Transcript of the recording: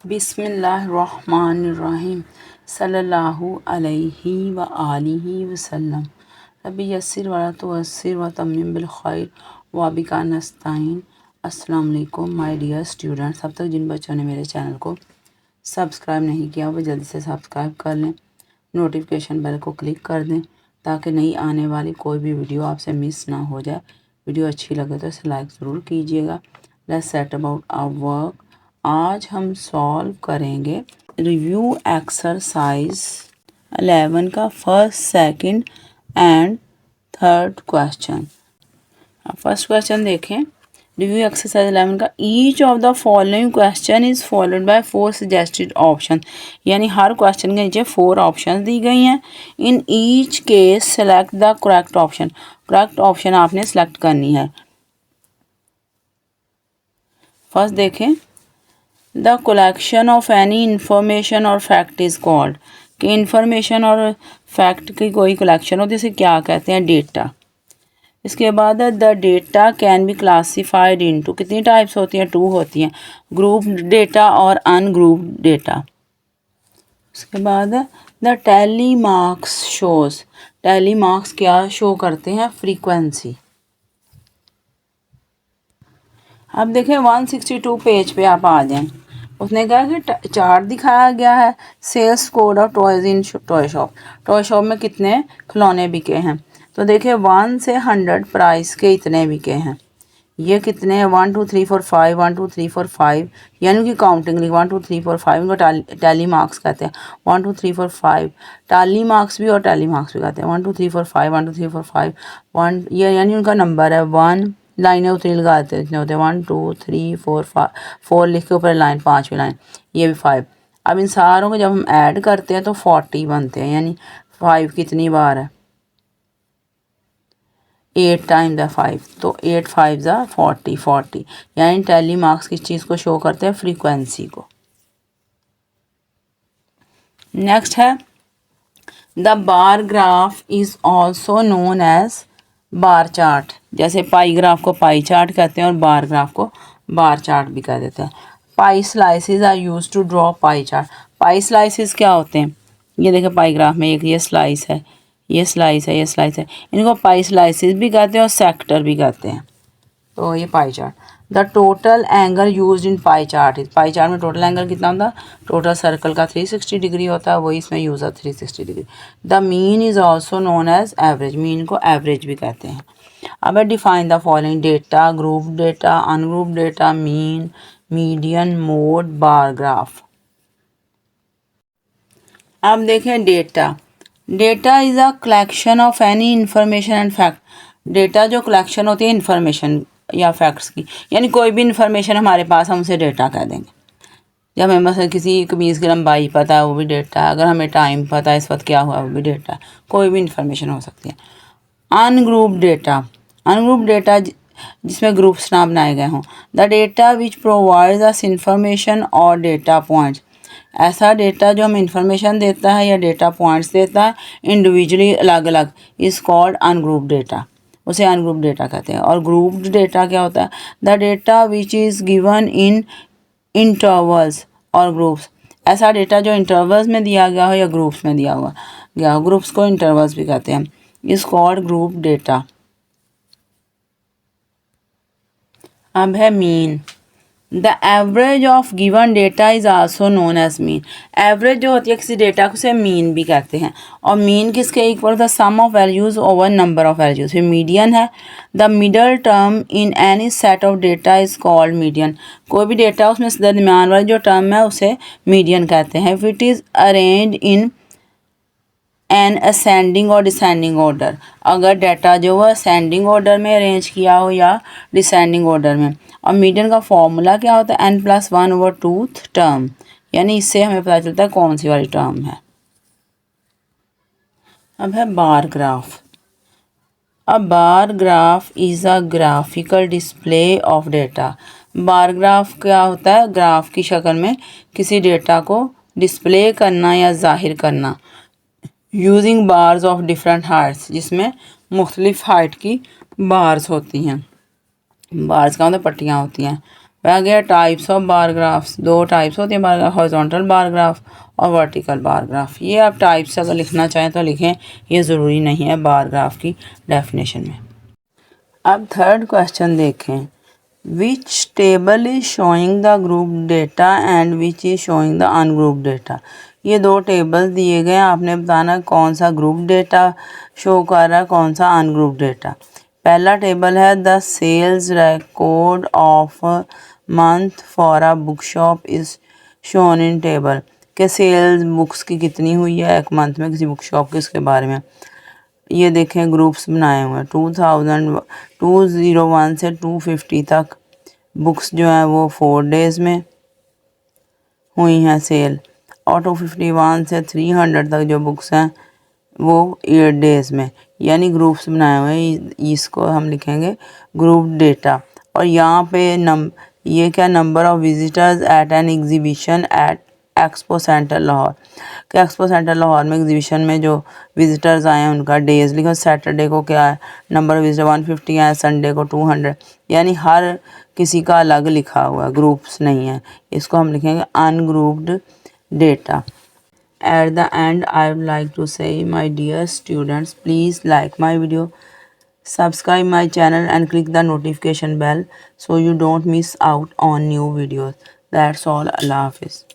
बिस्मिल्लाहिर्रहमानिर्रहीम सल्लल्लाहु अलैहि व आलिहि वसल्लम रब्बी यस्सिर वला तुअस्सिर व तम्मिम बिल खैर व बिका नस्तईन। अस्सलाम वालेकुम माय डियर स्टूडेंट्स। अब तक जिन बच्चों ने मेरे चैनल को सब्सक्राइब नहीं किया वो जल्दी से सब्सक्राइब कर लें, नोटिफिकेशन बेल को क्लिक कर दें ताकि नई आने वाली कोई भी वीडियो आपसे मिस ना हो जाए। वीडियो अच्छी लगे तो इसे लाइक ज़रूर कीजिएगा। Let's set about our work. आज हम सॉल्व करेंगे रिव्यू एक्सरसाइज 11 का first, second and third question. First question देखें। रिव्यू एक्सरसाइज 11 का each of the following question is followed by 4 suggested option, यानी हर क्वेश्चन के नीचे 4 ऑप्शन दी गई हैं। In each case select the correct option. Correct option आपने सेलेक्ट करनी है। फर्स्ट देखें, the collection of any information और फैक्ट इज़ कॉल्ड, कि इंफॉर्मेशन और फैक्ट की कोई कलेक्शन हो जिसे क्या कहते हैं, डेटा। इसके बाद the data can be classified into, कितनी टाइप्स होती हैं, 2 होती हैं, ग्रुप डेटा और अनग्रुप्ड डेटा। उसके बाद the tally marks shows, tally marks क्या शो करते हैं, फ्रीक्वेंसी। अब देखें 162 पेज पे आप आ जाएं। उसने कहा कि चार्ट दिखाया गया है, sales code of toys in toy shop. Toy shop में कितने खिलौने बिके हैं, तो देखिए 1 से 100 प्राइस के इतने बिके हैं। ये कितने हैं, 1 2 3 4 5, 1 2 3 4 5, यानी कि काउंटिंग 1 2 3 4 5 इनको टैली मार्क्स कहते हैं। 1 2 3 4 5 टैली मार्क्स भी और टैली मार्क्स भी कहते हैं। 1 2 3 4 5, 1 2 3 4 5 1, ये यानी उनका नंबर है। 1 लाइनें उतनी लगाते इतने होते हैं, 1 2 3 4 5, 4 लिख के ऊपर लाइन, 5वीं लाइन, ये भी 5। अब इन सारों को जब हम ऐड करते हैं तो 40 बनते हैं, यानी 5 कितनी बार है, 8 टाइम द 5, तो 8 5 ज़ा 40, 40, यानी टैली मार्क्स किस चीज़ को शो करते हैं, फ्रीक्वेंसी को। नेक्स्ट है the bar graph is also known as bar chart. जैसे पाई ग्राफ को पाई चार्ट कहते हैं और बार ग्राफ को बार चार्ट भी कह देते हैं। Pie slices are use to draw pie chart. Pie slices क्या होते हैं, ये देखिए पाई ग्राफ में एक ये स्लाइस है, ये स्लाइस है, ये स्लाइस है, इनको पाई स्लाइसिस भी कहते हैं और सेक्टर भी कहते हैं। तो ये pie chart. The total angle use in pi chart, pie chart में टोटल एंगल कितना होता है, टोटल सर्कल का 360 डिग्री होता है, वही इसमें यूज है 360 degree. The mean is also known as average, mean को एवरेज भी कहते हैं। अब define the following, data, group data, ungroup data, mean, median, mode, bar graph. अब देखें data. Data is a collection of any information and fact. Data जो collection होती है इंफॉर्मेशन या फैक्ट्स की, यानी कोई भी इंफॉर्मेशन हमारे पास, हम उसे डेटा कह देंगे। जब हमें मतलब किसी कमीज़ की लंबाई पता है वो भी डेटा है, अगर हमें टाइम पता है इस वक्त क्या हुआ वो भी डेटा है, कोई भी इंफॉर्मेशन हो सकती है। अनग्रुप डेटा, अनग्रुप डेटा जिसमें ग्रुप्स ना बनाए गए हों। The data which provides us information और डेटा पॉइंट्स, ऐसा डेटा जो हमें इंफॉर्मेशन देता है या डेटा पॉइंट्स देता है इंडिविजुअली अलग अलग, इज़ कॉल्ड अनग्रुप डेटा, उसे अनग्रुप डेटा कहते हैं। और ग्रुप्ड डेटा क्या होता है, the data which is given in intervals और ग्रुप्स, ऐसा डेटा जो इंटरवल्स में दिया गया हो या ग्रुप्स में दिया हुआ गया हो, ग्रुप्स को इंटरवल्स भी कहते हैं, इज़ कॉल्ड ग्रुप डेटा। अब है mean. The average of given data is also known as mean. Average जो होती है किसी डेटा को, उसे मीन भी कहते हैं। और मीन किसके equal, the sum of values over number of values. फिर मीडियन है, the middle term in any set of data is called median. कोई भी डेटा उसमें दरमियान वाली जो टर्म है उसे मीडियन कहते हैं। If it is arrange in an ascending और डिसेंडिंग ऑर्डर, अगर डाटा जो है असेंडिंग ऑर्डर में अरेंज किया हो या डिसेंडिंग ऑर्डर में। और मीडियन का फॉर्मूला क्या होता है, n+1/2 टर्म, यानी इससे हमें पता चलता है कौन सी वाली टर्म है। अब है बार ग्राफ। अब बार graph is a graphical display of data. Bar graph क्या होता है, ग्राफ की शक्ल में किसी डेटा को डिस्प्ले करना या जाहिर करना, using bars of different Heights, जिसमें मुख्तलिफ हाइट की बार्स होती हैं। बार्स का मतलब पट्टियाँ होती हैं, वह गया टाइप्स ऑफ बार ग्राफ्स, दो टाइप्स होती हैं bar graph, horizontal bar graph और वर्टिकल बार ग्राफ। ये आप टाइप्स अगर लिखना चाहें तो लिखें, ये ज़रूरी नहीं है बार ग्राफ की डेफिनेशन में। अब थर्ड क्वेश्चन देखें, which table is showing the group data and which is showing the ungroup data. ये दो टेबल दिए गए हैं, आपने बताना कौन सा ग्रुप डेटा शो कर रहा है, कौन सा अनग्रुप डेटा। पहला टेबल है the sales record of month for a book shop is shown in table, के सेल्स बुक्स की कितनी हुई है एक मंथ में किसी बुक शॉप के, इसके बारे में। ये देखें ग्रुप्स बनाए हुए हैं, 201 से 250 तक बुक्स जो हैं वो 4 डेज़ में हुई हैं सेल, और 251 से 300 तक जो बुक्स हैं वो 8 डेज़ में, यानी ग्रुप्स बनाए हुए हैं। इसको हम लिखेंगे ग्रुप डेटा। और यहाँ पे ये क्या, number of visitors at an exhibition at Expo Centre Lahore, कि एक्सपो सेंटर लाहौर में एग्जीबिशन में जो विजिटर्स आए हैं उनका डेज़ लिखो। सैटरडे को क्या है, नंबर ऑफ विजिटर 150 आए, संडे को 200, यानी हर किसी का अलग लिखा हुआ है, ग्रुप्स नहीं है। इसको हम लिखेंगे ungrouped data. At the end, I would like to say, my dear students, please like my video, subscribe my channel and click the notification bell so you don't miss out on new videos. That's all. Allah Hafiz.